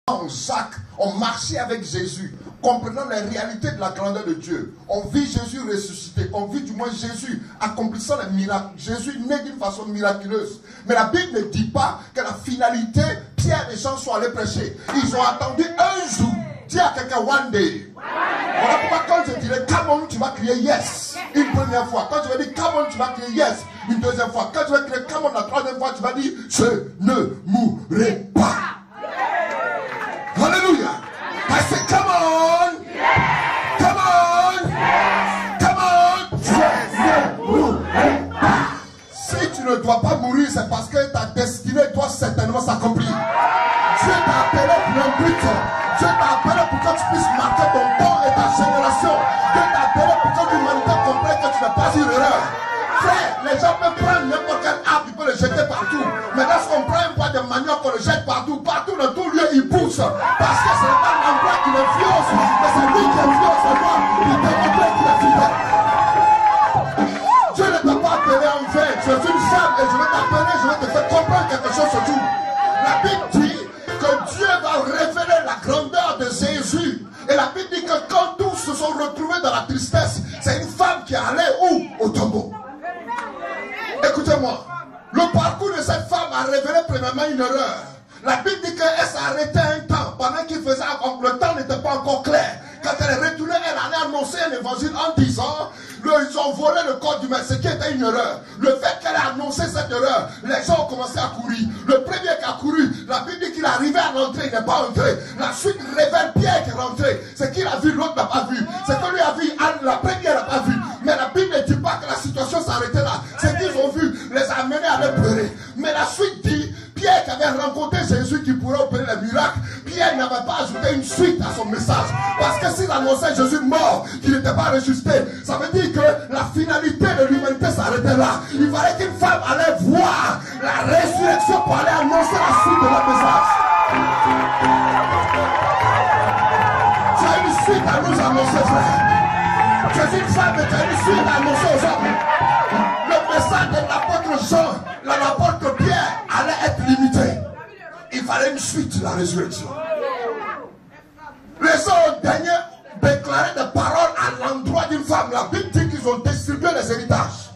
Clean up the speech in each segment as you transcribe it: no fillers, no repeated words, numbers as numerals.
Jacques ont marché avec Jésus, comprenant les réalités de la grandeur de Dieu. On vit Jésus ressuscité, on vit du moins Jésus accomplissant les miracles. Jésus né d'une façon miraculeuse. Mais la Bible ne dit pas que la finalité, Pierre et Jean sont allés prêcher. Ils ont attendu un jour. Dis à quelqu'un one day. Voilà pourquoi quand je dirais come on, tu vas crier yes. Une première fois. Quand je vais dire come on, tu vas crier yes. Une deuxième fois. Quand je vais crier come on la troisième fois, tu vas dire je ne mourrai pas. Alléluia. I say come on. Come on. Come on. Je ne mourrai pas. Si tu ne dois pas mourir, c'est parce que ta destinée doit certainement s'accomplir. Dieu t'a appelé pour un but. Dieu t'a appelé pour que tu puisses marquer ton temps et ta génération. Dieu t'a appelé pour que l'humanité comprenne que tu n'as pas une erreur. Frère, les gens peuvent prendre n'importe quel arbre, ils peuvent le jeter partout. Mais lorsqu'on prend un poids de manioc, on le jette partout. Partout, dans tout lieu, il pousse. Parce que ce n'est pas l'endroit qui l'influence, mais c'est lui qui influence le roi. Il te montre qu'il est fidèle. Dieu ne t'a pas appelé en vain. Tu es une femme et je vais t'appeler, je vais te faire comprendre quelque chose ce jour. La Bible dit que Dieu va révéler la grandeur de Jésus. Et la Bible dit que quand tous se sont retrouvés dans la tristesse, c'est une femme qui allait où? Au tombeau. Écoutez-moi, le parcours de cette femme a révélé premièrement une erreur. La Bible dit qu'elle s'est arrêtée un temps, pendant qu'il faisait, le temps n'était pas encore clair. Quand elle est retournée, elle allait annoncer un évangile en disant, ils ont volé le corps du maître, ce qui était une erreur. Le fait qu'elle a annoncé cette erreur, les gens ont commencé à courir. Le premier qui a couru, la Bible dit qu'il arrivait à rentrer, il n'est pas entré. La suite révèle Pierre qui est rentré. Ce qu'il a vu, l'autre n'a pas vu. Ce que lui a vu, la première n'a pas vu. Mais la Bible ne dit pas que la situation s'arrêtait là. Ce qu'ils ont vu les a amenés à les pleurer. Mais la suite dit, Pierre qui avait rencontré Jésus qui pourrait opérer les miracles, Pierre n'avait pas ajouté une suite à son message. Parce que s'il annonçait Jésus mort, qu'il n'était pas ressuscité, ça veut dire que la finalité de l'humanité s'arrêtait là. Il fallait qu'une femme allait voir la résurrection pour aller annoncer la suite de leur message. Tu as une suite à nous annoncer, frère. Tu es une femme et tu as une suite à annoncer aux hommes. Le message de l'apôtre Jean, l'apôtre Pierre allait être limité. Il fallait une suite, la résurrection. Les gens ont daigné déclarer des paroles à l'endroit d'une femme. La Bible dit qu'ils ont distribué les héritages.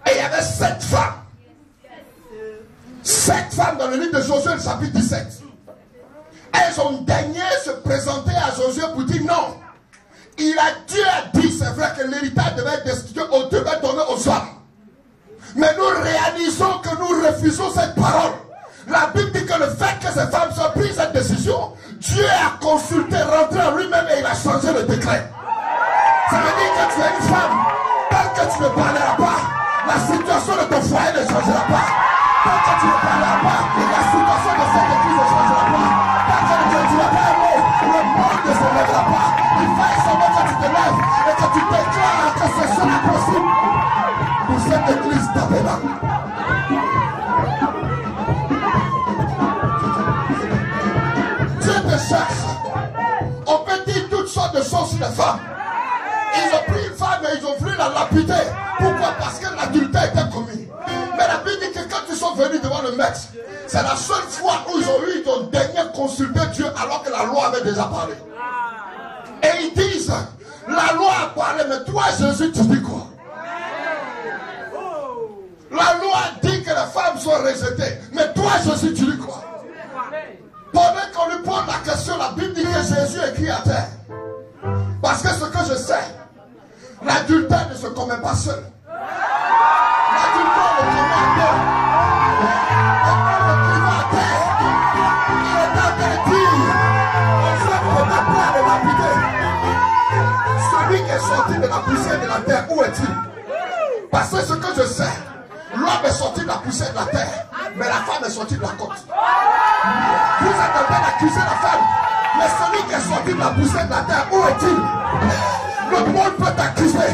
Et il y avait 7 femmes. 7 femmes dans le livre de Josué, le chapitre 17. Elles ont daigné se présenter à Josué pour dire non. Dieu a dit, c'est vrai que l'héritage devait être destitué, devait donner aux hommes. Mais nous réalisons que nous refusons cette parole. La Bible dit que le fait que ces femmes soient prises cette décision, Dieu a consulté, rentré en lui-même et il a changé le décret. Ça veut dire que tu es une femme. Tant que tu ne parleras pas, la situation de ton foyer ne changera pas. Tant que tu ne parleras pas, la situation de cette église ne changera pas. Tant que tu ne diras pas un mot, le monde ne se lèvera pas. Il faut seulement que tu te lèves et que tu déclares que ce sera possible pour cette église tabernacle. Dieu te cherche. On peut dire toutes sortes de choses sur les femmes. Ils ont pris une femme et ils ont voulu la lapider. Pourquoi? Parce que l'adultère était commis. Mais la Bible dit que quand ils sont venus devant le maître, c'est la seule fois où ils ont daigné consulter Dieu alors que la loi avait déjà parlé. Et ils disent, la loi a parlé, mais toi Jésus, tu dis quoi? La loi dit que les femmes sont rejetées, mais toi Jésus, tu dis quoi? Pendant qu'on lui pose la question, la Bible dit que Jésus écrit à terre. Parce que ce que je sais, l'adultère ne se commet pas seul. L'adultère ne commet à terre. Et quand il va à terre, il est en train de dire, on fait pour la terre de lapider. Celui qui est sorti de la poussière de la terre, où est-il? Parce que ce que je sais, l'homme est sorti de la poussière de la terre, mais la femme est sortie de la côte. Vous êtes en train d'accuser la femme, mais celui qui est sorti de la poussière de la terre, où est-il? Le monde peut t'accuser,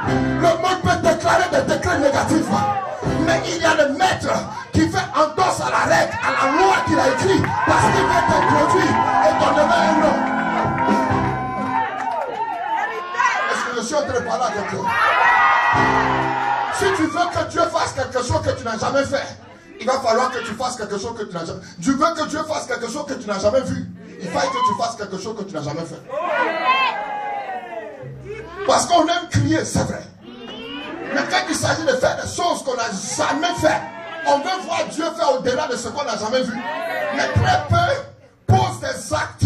le monde peut déclarer des décrets négatifs, mais il y a le maître qui fait endosse à la règle, à la loi qu'il a écrite, parce qu'il veut t'introduire et donner un nom. Est-ce que je suis en train de parler à quelqu'un? Si tu veux que Dieu fasse quelque chose que tu n'as jamais fait, il va falloir que tu fasses quelque chose que tu n'as jamais vu. Tu veux que Dieu fasse quelque chose que tu n'as jamais vu. Il faut que tu fasses quelque chose que tu n'as jamais fait. Parce qu'on aime crier, c'est vrai. Mais quand il s'agit de faire des choses qu'on n'a jamais fait, on veut voir Dieu faire au-delà de ce qu'on n'a jamais vu. Mais très peu posent des actes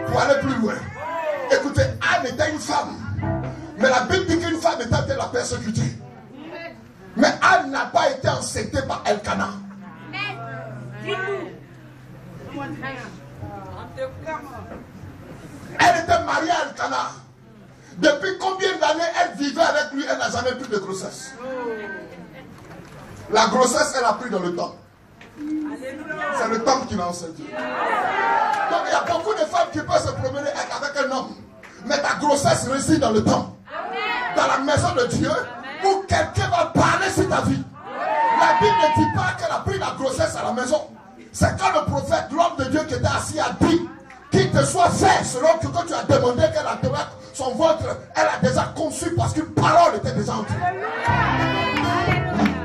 pour aller plus loin. Écoutez, Anne était une femme. Mais la Bible dit qu'une femme était la persécutée. Mais Anne n'a pas été enceintée par Elkanah. Elle était mariée à Elkanah. Depuis combien d'années elle vivait avec lui, elle n'a jamais pris de grossesse. La grossesse, elle a pris dans le temps. C'est le temps qui l'a enceinte. Donc il y a beaucoup de femmes qui peuvent se promener avec un homme. Mais ta grossesse réside dans le temps. Dans la maison de Dieu, où quelqu'un va parler sur ta vie. La Bible ne dit pas qu'elle a pris la grossesse à la maison. C'est quand le prophète, l'homme de Dieu qui était assis, a dit qu'il te soit fait selon que quand tu as demandé qu'elle a donné son ventre, elle a déjà conçu parce qu'une parole était déjà entrée.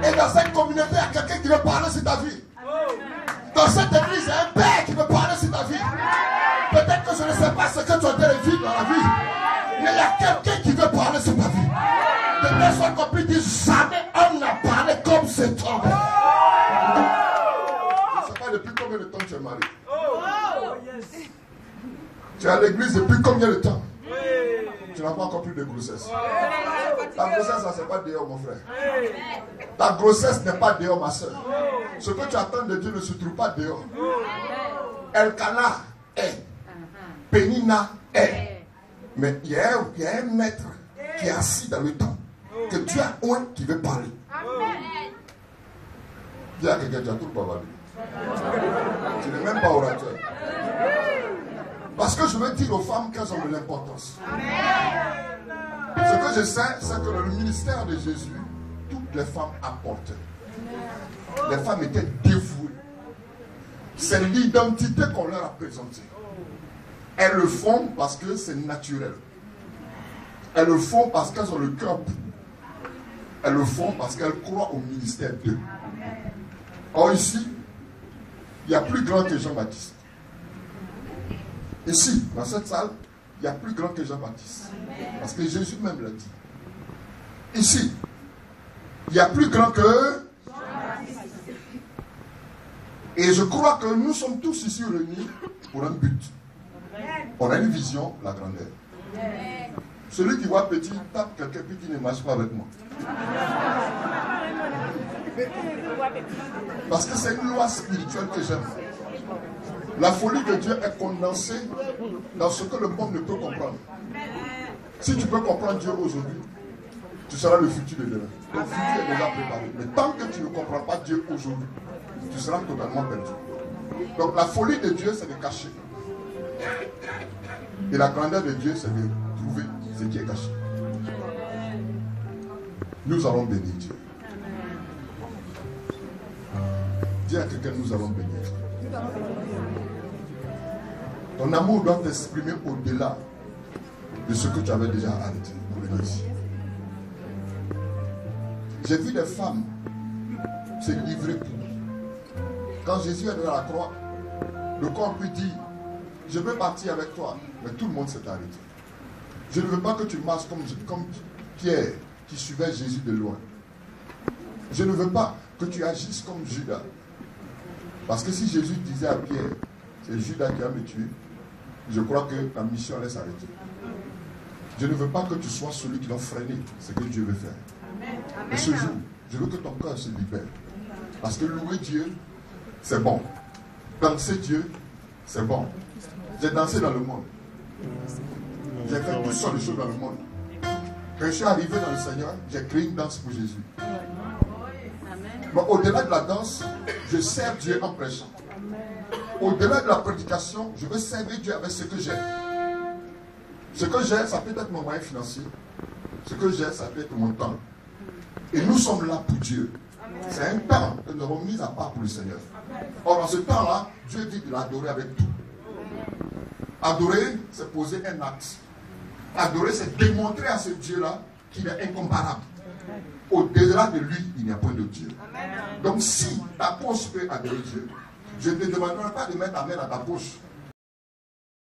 Et dans cette communauté, il y a quelqu'un qui veut parler sur ta vie. Dans cette église, il y a un père qui veut parler sur ta vie. Peut-être que je ne sais pas ce que tu as de vivre dans la vie, mais il y a quelqu'un qui veut parler sur ta vie. De telle sorte qu'on peut dire jamais homme n'a parlé comme cet homme. Je ne sais pas depuis combien de temps tu es marié. Tu es à l'église depuis combien de temps? Tu n'as pas encore pris de grossesse. Ta grossesse, ça, c'est pas dehors, mon frère. Ta grossesse n'est pas dehors, ma soeur. Ce que tu attends de Dieu ne se trouve pas dehors. Elkanah est. Pénina est. Mais il y a un maître qui est assis dans le temps. Que Dieu a un qui veut parler. Dis à quelqu'un, tu as tout bavardé. Tu n'es même pas orateur. Parce que je veux dire aux femmes qu'elles ont de l'importance. Ce que je sais, c'est que dans le ministère de Jésus, toutes les femmes apportaient. Les femmes étaient dévouées. C'est l'identité qu'on leur a présentée. Elles le font parce que c'est naturel. Elles le font parce qu'elles ont le cœur pur. Elles le font parce qu'elles croient au ministère d'eux. Or ici, il y a plus grand que Jean-Baptiste. Ici, dans cette salle, il y a plus grand que Jean-Baptiste. Parce que Jésus même l'a dit. Ici, il y a plus grand que Jean-Baptiste. Et je crois que nous sommes tous ici réunis pour un but. On a une vision, la grandeur. Celui qui voit petit, tape quelqu'un puis qui ne marche pas avec moi. Parce que c'est une loi spirituelle que j'aime. La folie de Dieu est condensée dans ce que le monde ne peut comprendre. Si tu peux comprendre Dieu aujourd'hui, tu seras le futur de demain. Ton futur est déjà préparé. Mais tant que tu ne comprends pas Dieu aujourd'hui, tu seras totalement perdu. Donc la folie de Dieu, c'est de cacher. Et la grandeur de Dieu, c'est de trouver ce qui est caché. Nous allons bénir Dieu. Dis à quelqu'un, nous allons bénir Dieu. Ton amour doit t'exprimer au-delà de ce que tu avais déjà arrêté pour venir ici. J'ai vu des femmes se livrer pour lui. Quand Jésus est dans la croix, le corps lui dit, je veux partir avec toi, mais tout le monde s'est arrêté. Je ne veux pas que tu marches comme Pierre qui suivait Jésus de loin. Je ne veux pas que tu agisses comme Judas. Parce que si Jésus disait à Pierre, c'est Judas qui va me tuer, je crois que ta mission allait s'arrêter. Je ne veux pas que tu sois celui qui va freiner ce que Dieu veut faire. Et ce jour, je veux que ton cœur se libère. Parce que louer Dieu, c'est bon. Danser Dieu, c'est bon. J'ai dansé dans le monde. J'ai fait toutes sortes de choses dans le monde. Quand je suis arrivé dans le Seigneur, j'ai créé une danse pour Jésus. Mais au-delà de la danse, je sers Dieu en prêchant. Au-delà de la prédication, je veux servir Dieu avec ce que j'ai. Ce que j'ai, ça peut être mon moyen financier. Ce que j'ai, ça peut être mon temps. Et nous sommes là pour Dieu. C'est un temps que nous avons mis à part pour le Seigneur. Or, dans ce temps-là, Dieu dit de l'adorer avec tout. Adorer, c'est poser un acte. Adorer, c'est démontrer à ce Dieu-là qu'il est incomparable. Au-delà de lui, il n'y a point de Dieu. Donc si ta poche peut adorer Dieu, je ne te demanderai pas de mettre ta main dans ta poche